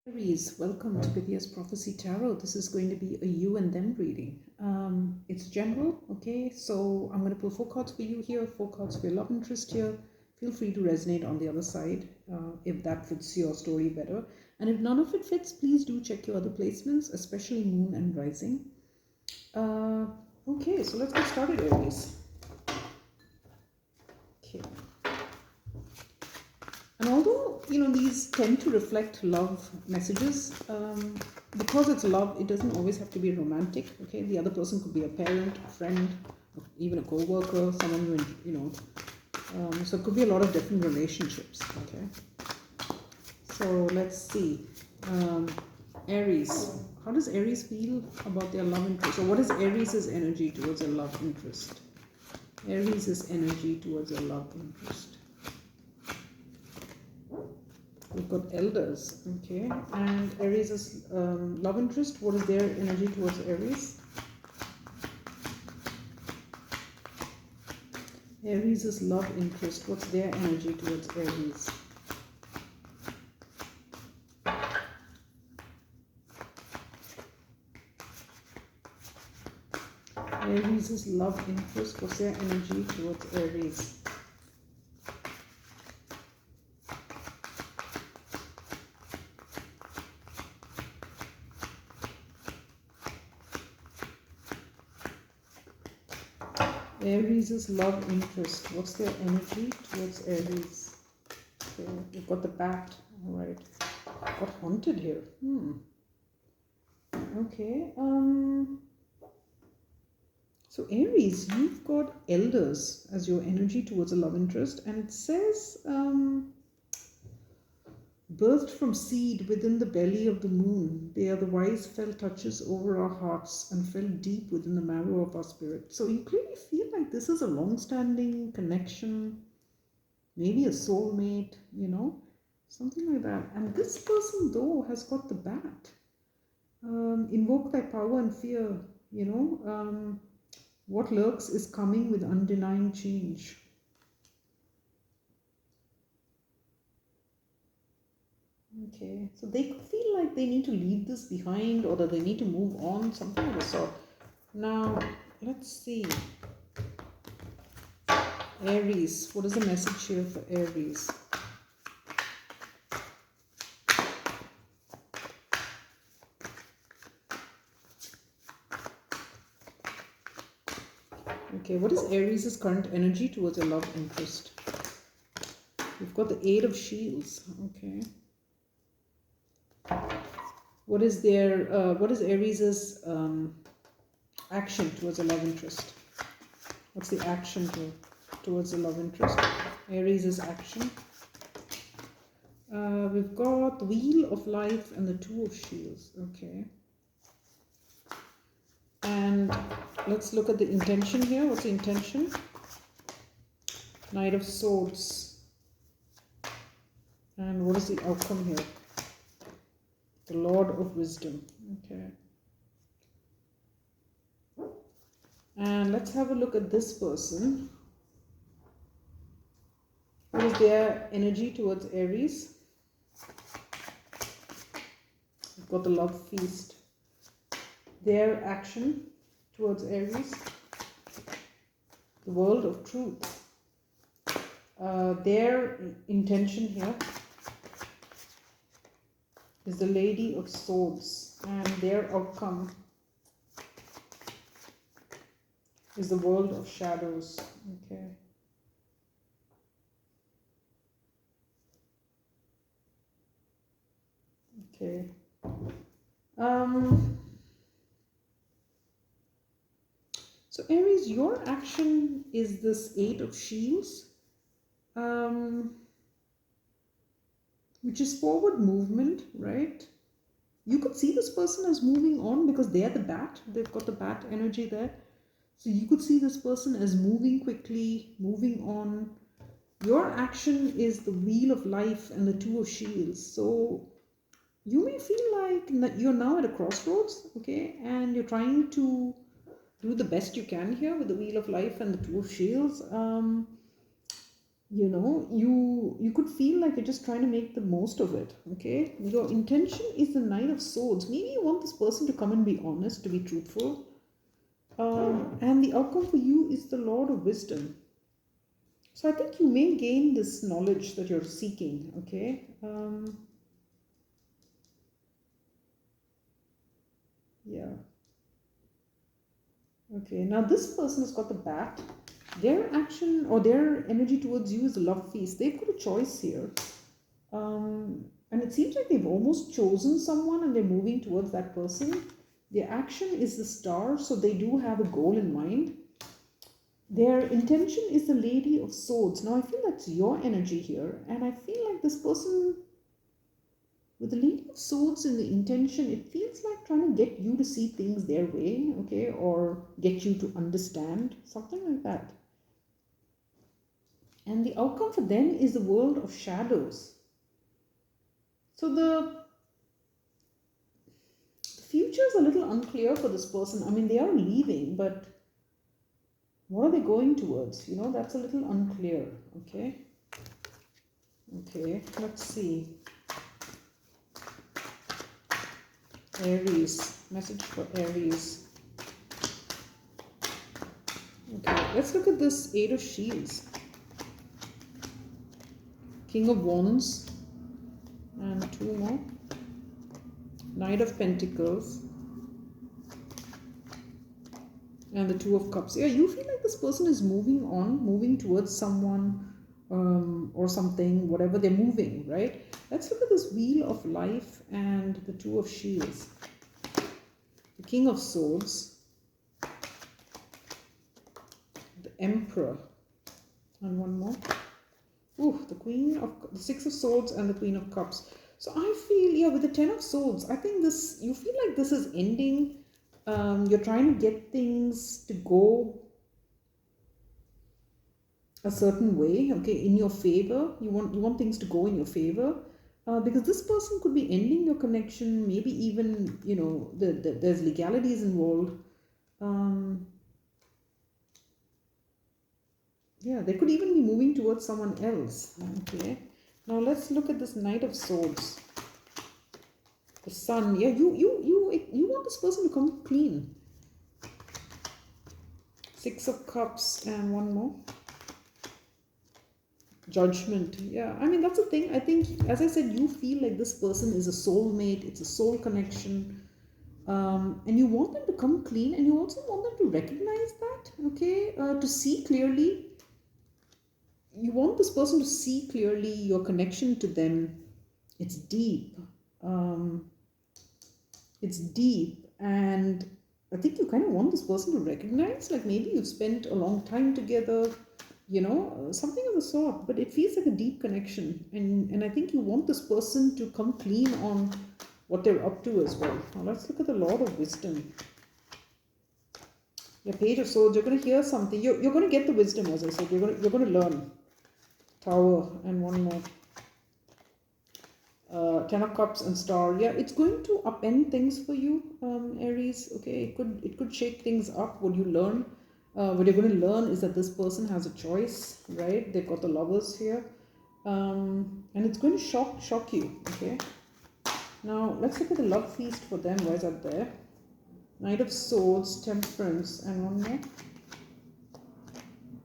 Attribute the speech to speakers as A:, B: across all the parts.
A: Aries, welcome to Vidya's Prophecy Tarot. This is going to be a you and them reading. It's general, okay? So I'm going to pull 4 cards for you here, 4 cards for your love interest here. Feel free to resonate on the other side if that fits your story better. And if none of it fits, please do check your other placements, especially moon and rising. Okay, so let's get started, Aries. Okay. And although, these tend to reflect love messages, because it's love, it doesn't always have to be romantic, okay? The other person could be a parent, a friend, even a co-worker, someone so it could be a lot of different relationships, okay? So let's see. Aries. How does Aries feel about their love interest? Or what is Aries' energy towards a love interest? Aries' energy towards a love interest. We've got elders, okay, and Aries' love interest. What is their energy towards Aries? Aries' love interest. What's their energy towards Aries? Aries' love interest. What's their energy towards Aries? Aries' love interest. What's their energy towards Aries? Okay, we've got the bat. All right. Got haunted here. Okay. So Aries, you've got elders as your energy towards a love interest, and it says birthed from seed within the belly of the moon, they are the wise fell touches over our hearts and fell deep within the marrow of our spirit. So you clearly feel like this is a long-standing connection, maybe a soulmate, something like that. And this person though has got the bat. Invoke thy power and fear, what lurks is coming with undenying change. Okay, so they could feel like they need to leave this behind or that they need to move on, something of the sort. Now, let's see. Aries, what is the message here for Aries? Okay, what is Aries' current energy towards a love interest? We've got the Eight of Shields. Okay. What is Aries' action towards a love interest? What's the action towards a love interest? Aries' action. We've got the Wheel of Life and the Two of Shields. Okay. And let's look at the intention here. What's the intention? Knight of Swords. And what is the outcome here? The Lord of Wisdom. Okay. And let's have a look at this person. What is their energy towards Aries? We've got the Love Feast. Their action towards Aries. The World of Truth. Their intention here is the Lady of Swords, and their outcome is the World of Shadows. Okay. Okay. So Aries, your action is this Eight of Shields, which is forward movement, right? You could see this person as moving on because they're the bat. They've got the bat energy there. So you could see this person as moving quickly, moving on. Your action is the Wheel of Life and the Two of Shields. So you may feel like you're now at a crossroads, okay? And you're trying to do the best you can here with the Wheel of Life and the Two of Shields. you could feel like you're just trying to make the most of it. Okay, your intention is the Knight of Swords. Maybe you want this person to come and be honest, to be truthful. And the outcome for you is the Lord of Wisdom. So I think you may gain this knowledge that you're seeking. Okay. Yeah. Okay. Now this person has got the bat. Their action or their energy towards you is a love feast. They've got a choice here. And it seems like they've almost chosen someone and they're moving towards that person. Their action is the star, so they do have a goal in mind. Their intention is the Lady of Swords. Now I feel that's your energy here, and I feel like this person with the Lady of Swords in the intention, it feels like trying to get you to see things their way, okay, or get you to understand, something like that. And the outcome for them is the world of shadows. So the future is a little unclear for this person. I mean, they are leaving, but what are they going towards? That's a little unclear. Okay. Okay, let's see. Aries. Message for Aries. Okay, let's look at this Eight of Shields. King of Wands. And two more. Knight of Pentacles. And the Two of Cups. Yeah, you feel like this person is moving on, moving towards someone or something, whatever they're moving, right? Let's look at this Wheel of Life and the Two of Shields. The King of Swords. The Emperor. And one more. Ooh, the Six of Swords and the Queen of Cups. So I feel, yeah, with the Ten of Swords, I think you feel like this is ending. You're trying to get things to go a certain way, okay, in your favor. You want things to go in your favor, because this person could be ending your connection. Maybe even there's legalities involved. Yeah, they could even be moving towards someone else. Okay, now let's look at this Knight of Swords. The Sun. Yeah, you want this person to come clean. Six of Cups and one more. Judgment. Yeah, I mean, that's the thing. I think, as I said, you feel like this person is a soulmate. It's a soul connection. And you want them to come clean, and you also want them to recognize that, okay, to see clearly. You want this person to see clearly your connection to them. It's deep. Um, it's deep, and I think you kind of want this person to recognize, like maybe you've spent a long time together, something of the sort, but it feels like a deep connection, and I think you want this person to come clean on what they're up to as well. Now let's look at the Lord of Wisdom. Your Page of Swords. You're going to hear something. You're going to get the wisdom, as I said. You're going to learn. Tower and one more. Ten of Cups and Star. Yeah, it's going to upend things for you, Aries. Okay, it could shake things up. What you learn, what you're going to learn is that this person has a choice, right? They've got the Lovers here, and it's going to shock you. Okay. Now let's look at the love feast for them. Where's up there? Knight of Swords, Temperance, and one more.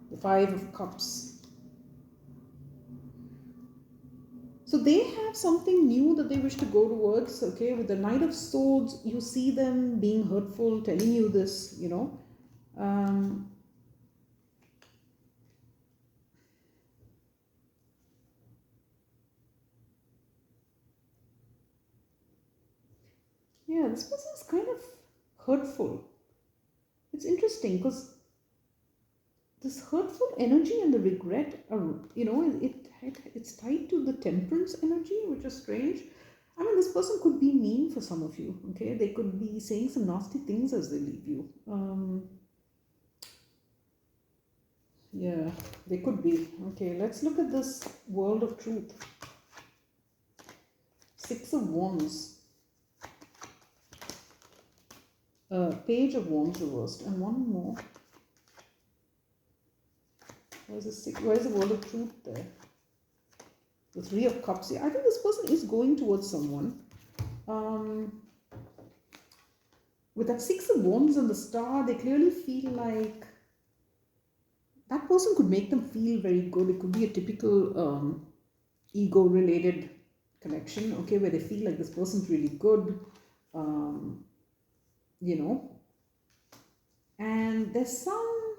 A: The Five of Cups. So they have something new that they wish to go towards, okay? With the Knight of Swords, you see them being hurtful, telling you this, Yeah, this person is kind of hurtful. It's interesting because this hurtful energy and the regret are, it's tied to the Temperance energy, which is strange. I mean, this person could be mean for some of you, okay? They could be saying some nasty things as they leave you. Yeah, they could be. Okay, let's look at this World of Truth. Six of Wands. Page of Wands reversed. And one more. Where's the world of truth there? The Three of Cups. Yeah, I think this person is going towards someone. Um, with that Six of Wands and the Star, they clearly feel like that person could make them feel very good. It could be a typical ego related connection, okay, where they feel like this person's really good, um, you know, and there's some,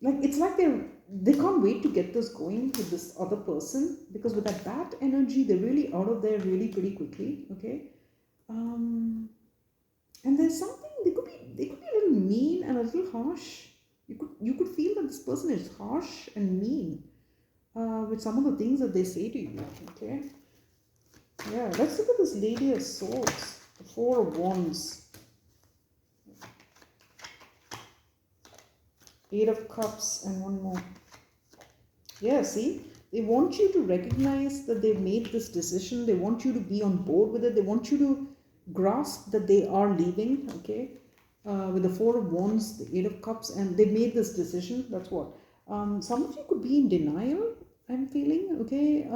A: like, it's like they can't wait to get this going with this other person, because with that bad energy, they're really out of there really pretty quickly, okay. um, and there's something, they could be a little mean and a little harsh. You could feel that this person is harsh and mean with some of the things that they say to you, okay. Yeah, let's look at this Lady of Swords, the Four of Wands, Eight of Cups, and one more. Yeah, see, they want you to recognize that they've made this decision. They want you to be on board with it. They want you to grasp that they are leaving, okay? With the Four of Wands, the Eight of Cups, and they made this decision. That's what. Some of you could be in denial, I'm feeling, okay?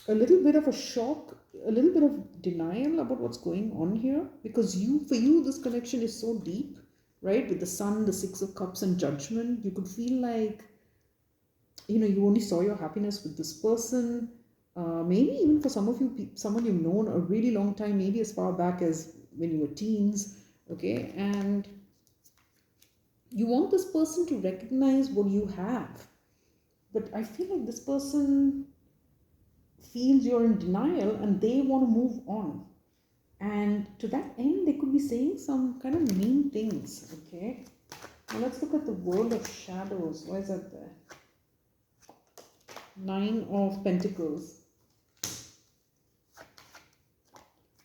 A: A little bit of a shock, a little bit of denial about what's going on here, because for you, this connection is so deep, right? With the Sun, the Six of Cups, and Judgment, you could feel like, you only saw your happiness with this person. Maybe even for some of you, someone you've known a really long time, maybe as far back as when you were teens, okay? And you want this person to recognize what you have. But I feel like this person feels you're in denial and they want to move on. And to that end, they could be saying some kind of mean things, okay? Now let's look at the world of shadows. Why is that there? Nine of Pentacles,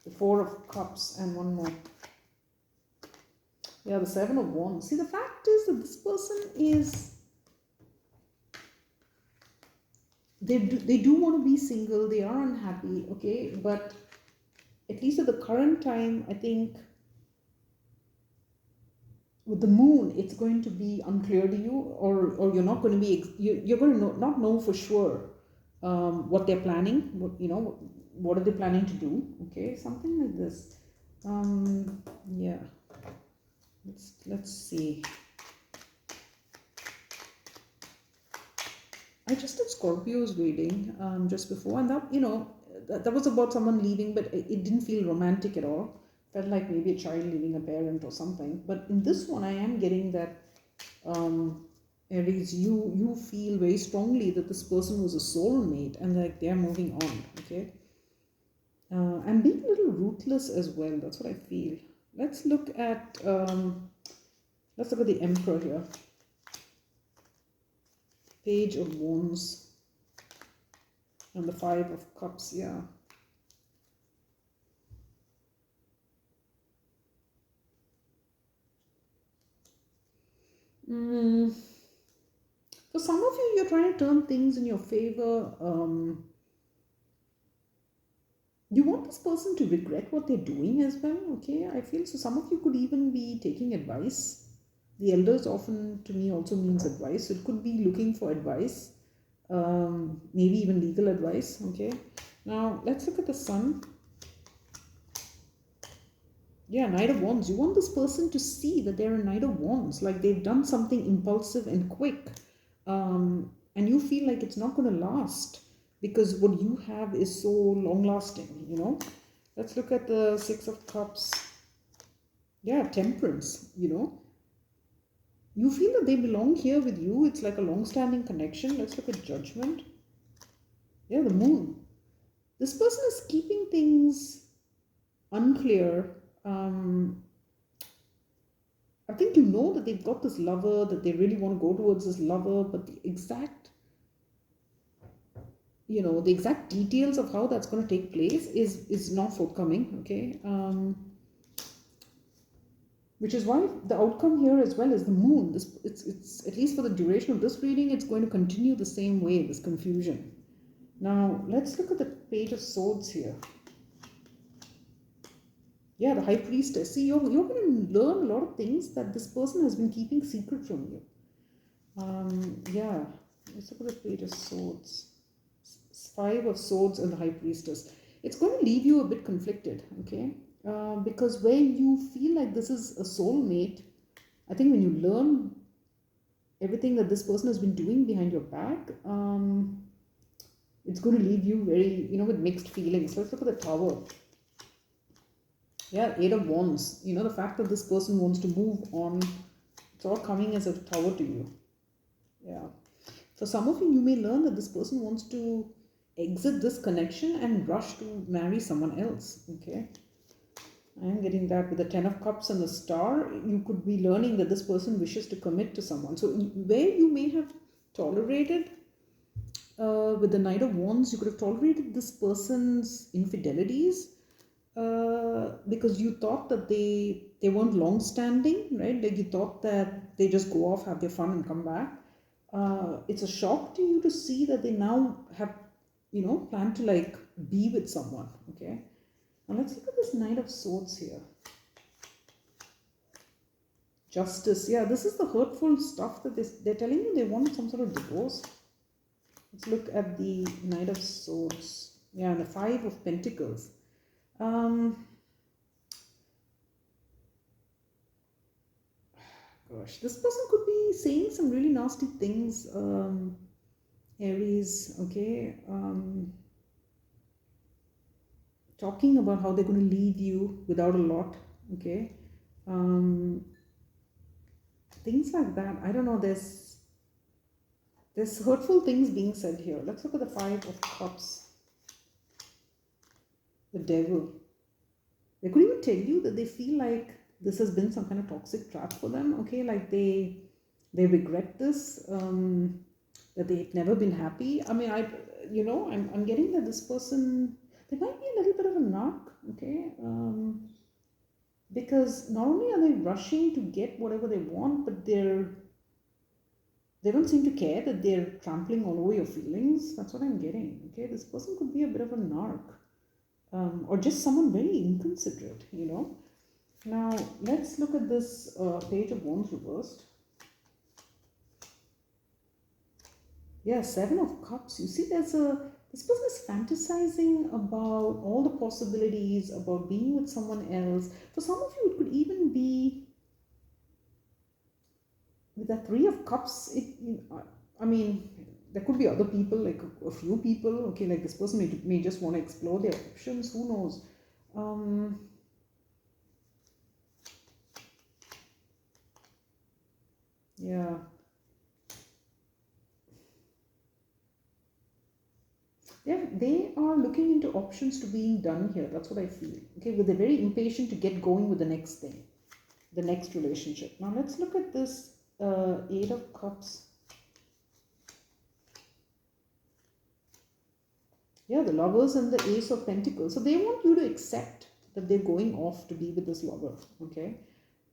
A: the Four of Cups, and one more. Yeah, the Seven of Wands. See, the fact is that this person is, they do want to be single, they are unhappy, okay? But at least at the current time, I think with the moon, it's going to be unclear to you, or you're not going to be, you're going to not know for sure what they're planning, what are they planning to do, okay? Something like this. Yeah, let's see. I just did Scorpio's reading just before, and that was about someone leaving, but it didn't feel romantic at all. Felt like maybe a child leaving a parent or something. But in this one, I am getting that, Aries, you feel very strongly that this person was a soulmate, and like they're moving on. Okay, and being a little ruthless as well. That's what I feel. Let's look at the Emperor here. Page of Wands and the Five of Cups. Yeah. For some of you, you're trying to turn things in your favor. You want this person to regret what they're doing as well, okay? I feel so. Some of you could even be taking advice. The elders often, to me, also means advice. So it could be looking for advice, maybe even legal advice, okay? Now, let's look at the Sun. Yeah, Knight of Wands. You want this person to see that they're a Knight of Wands, like they've done something impulsive and quick. And you feel like it's not going to last because what you have is so long lasting. Let's look at the Six of Cups. Yeah, Temperance. You feel that they belong here with you. It's like a long-standing connection. Let's look at Judgment. Yeah, the Moon. This person is keeping things unclear. I think that they've got this lover, that they really want to go towards this lover, but the exact details of how that's going to take place is not forthcoming, okay? Which is why the outcome here as well is the Moon. It's, at least for the duration of this reading, it's going to continue the same way, this confusion. Now, let's look at the Page of Swords here. Yeah, the High Priestess. See, you're going to learn a lot of things that this person has been keeping secret from you. Yeah, let's look at the Page of Swords. Five of Swords and the High Priestess. It's going to leave you a bit conflicted, okay? Because where you feel like this is a soulmate, I think when you learn everything that this person has been doing behind your back, it's going to leave you very, with mixed feelings. Let's look at the Tower. Yeah, Eight of Wands. The fact that this person wants to move on, it's all coming as a tower to you. Yeah. For some of you, you may learn that this person wants to exit this connection and rush to marry someone else. Okay. I am getting that with the Ten of Cups and the Star. You could be learning that this person wishes to commit to someone. So, where you may have tolerated, with the Knight of Wands, you could have tolerated this person's infidelities because you thought that they weren't long standing, right? Like you thought that they just go off, have their fun, and come back. It's a shock to you to see that they now have, planned to like be with someone. Okay. Now let's look at this Knight of Swords here. Justice. Yeah, this is the hurtful stuff that they're telling you they want some sort of divorce. Let's look at the Knight of Swords. Yeah, and the Five of Pentacles. Gosh, this person could be saying some really nasty things, Aries, okay? Talking about how they're going to leave you without a lot, okay? Things like that. I don't know, there's hurtful things being said here. Let's look at the Five of Cups. The Devil. They could even tell you that they feel like this has been some kind of toxic trap for them, okay? Like they regret this, that they've never been happy. I mean, I'm getting that this person, they might be a little bit of a narc, okay? Because not only are they rushing to get whatever they want, but they don't seem to care that they're trampling all over your feelings. That's what I'm getting, okay? This person could be a bit of a narc, or just someone very inconsiderate, Now, let's look at this Page of Wands reversed. Yeah, Seven of Cups. You see, this person is fantasizing about all the possibilities, about being with someone else. For some of you, it could even be with the Three of Cups. I mean, there could be other people, like a few people. Okay, like this person may just want to explore their options. Who knows? Yeah. Yeah, they are looking into options to being done here. That's what I feel. Okay, but they're very impatient to get going with the next thing, the next relationship. Now let's look at this Eight of Cups. Yeah, the Lovers and the Ace of Pentacles. So they want you to accept that they're going off to be with this lover. Okay.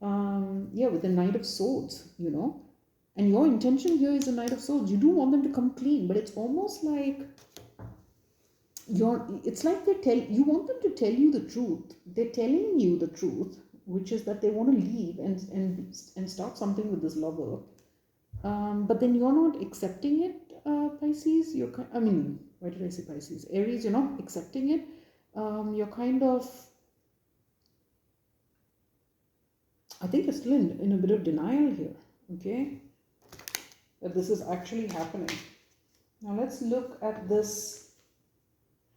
A: Yeah, with the Knight of Swords, and your intention here is the Knight of Swords. You do want them to come clean, but it's almost like it's like you want them to tell you the truth. They're telling you the truth, which is that they want to leave and start something with this lover, but then you're not accepting it, Pisces. Why did I say Pisces? Aries, you're not accepting it. You're kind of, I think you're still in a bit of denial here, okay, that this is actually happening. Now let's look at this.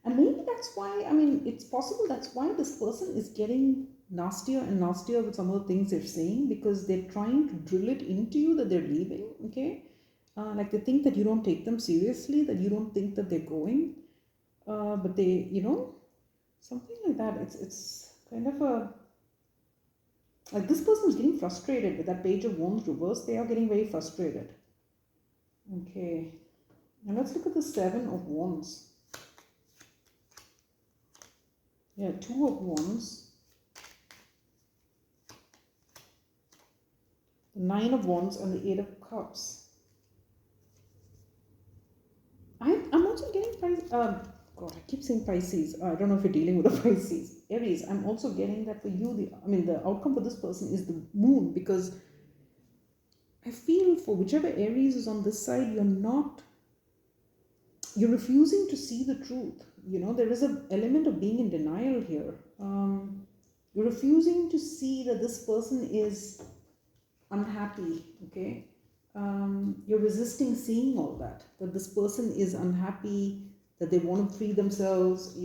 A: And maybe that's why, it's possible that's why this person is getting nastier and nastier with some of the things they're saying, because they're trying to drill it into you that they're leaving, okay? Like they think that you don't take them seriously, that you don't think that they're going, but they, something like that. It's kind of like this person is getting frustrated with that Page of Wands reversed. They are getting very frustrated. Okay, now let's look at the Seven of Wands. Yeah, Two of Wands, the Nine of Wands, and the Eight of Cups. I'm also getting God, I keep saying Pisces. I don't know if you're dealing with a Pisces. Aries, I'm also getting that for you, the outcome for this person is the Moon, because I feel for whichever Aries is on this side, you're refusing to see the truth. There is an element of being in denial here. You're refusing to see that this person is unhappy, okay? You're resisting seeing all that this person is unhappy, that they want to free themselves,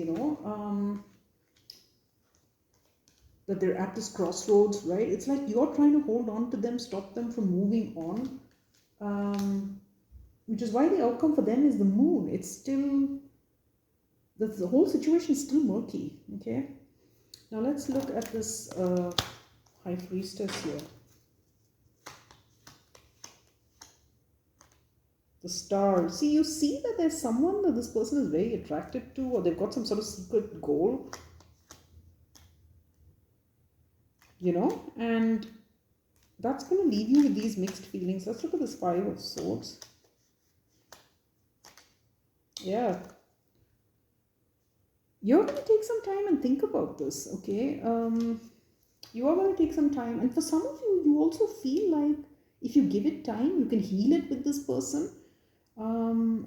A: that they're at this crossroads, right? It's like you're trying to hold on to them, stop them from moving on, which is why the outcome for them is the moon. It's still, the whole situation is still murky, okay? Now let's look at this High Priestess here. The Star. See, you see that there's someone that this person is very attracted to, or they've got some sort of secret goal, and that's going to leave you with these mixed feelings. Let's look at this Five of Swords. Yeah. You're going to take some time and think about this, okay? You are going to take some time. And for some of you, you also feel like if you give it time, you can heal it with this person.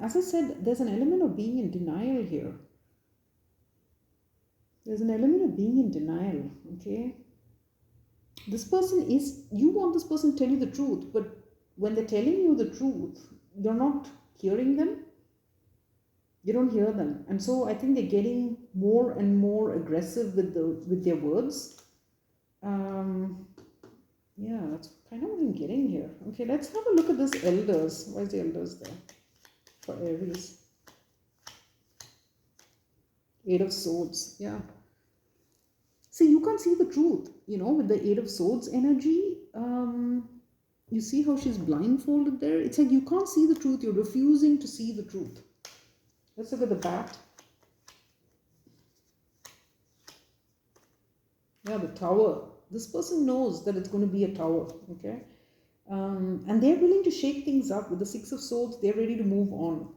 A: As I said, there's an element of being in denial here. There's an element of being in denial, okay? This person is, you want this person to tell you the truth, but when they're telling you the truth, you're not hearing them. You don't hear them. And so I think they're getting more and more aggressive with their words. Yeah, that's kind of what I'm getting here. Okay, let's have a look at this Elders. Why is the Elders there for Aries? Eight of Swords, yeah. See, you can't see the truth, with the Eight of Swords energy. You see how she's blindfolded there? It's like you can't see the truth. You're refusing to see the truth. Let's look at the Bat. Yeah, the Tower. This person knows that it's going to be a tower, okay? And they're willing to shake things up. With the Six of Swords, they're ready to move on.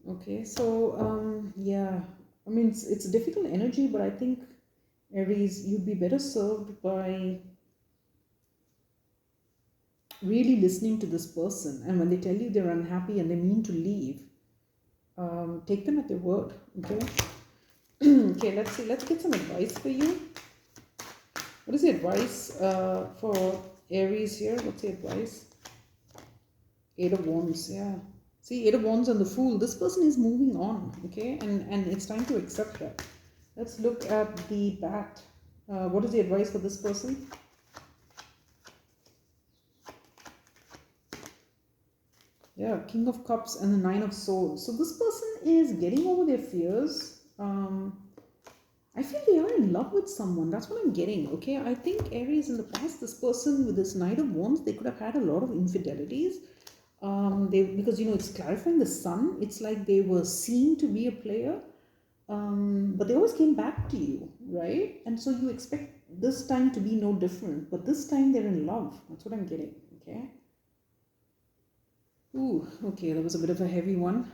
A: Okay, so, yeah. I mean, it's a difficult energy, but I think, Aries, you'd be better served by really listening to this person. And when they tell you they're unhappy and they mean to leave, take them at their word, okay? Okay, let's see. Let's get some advice for you. What is the advice for Aries here? What's the advice? Eight of Wands, yeah. See, Eight of Wands and the Fool. This person is moving on, okay? And it's time to accept that. Let's look at the Bat. What is the advice for this person? Yeah, King of Cups and the Nine of Swords. So this person is getting over their fears. I feel they are in love with someone. That's what I'm getting, okay? I think Aries, in the past, this person with this Knight of Wands, they could have had a lot of infidelities. Because, it's clarifying the Sun. It's like they were seen to be a player, but they always came back to you, right? And so you expect this time to be no different. But this time they're in love. That's what I'm getting, okay? Ooh, okay, that was a bit of a heavy one.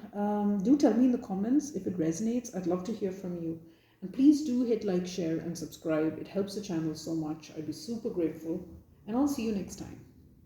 A: Do tell me in the comments if it resonates. I'd love to hear from you. And please do hit like, share, and subscribe. It helps the channel so much. I'd be super grateful. And I'll see you next time.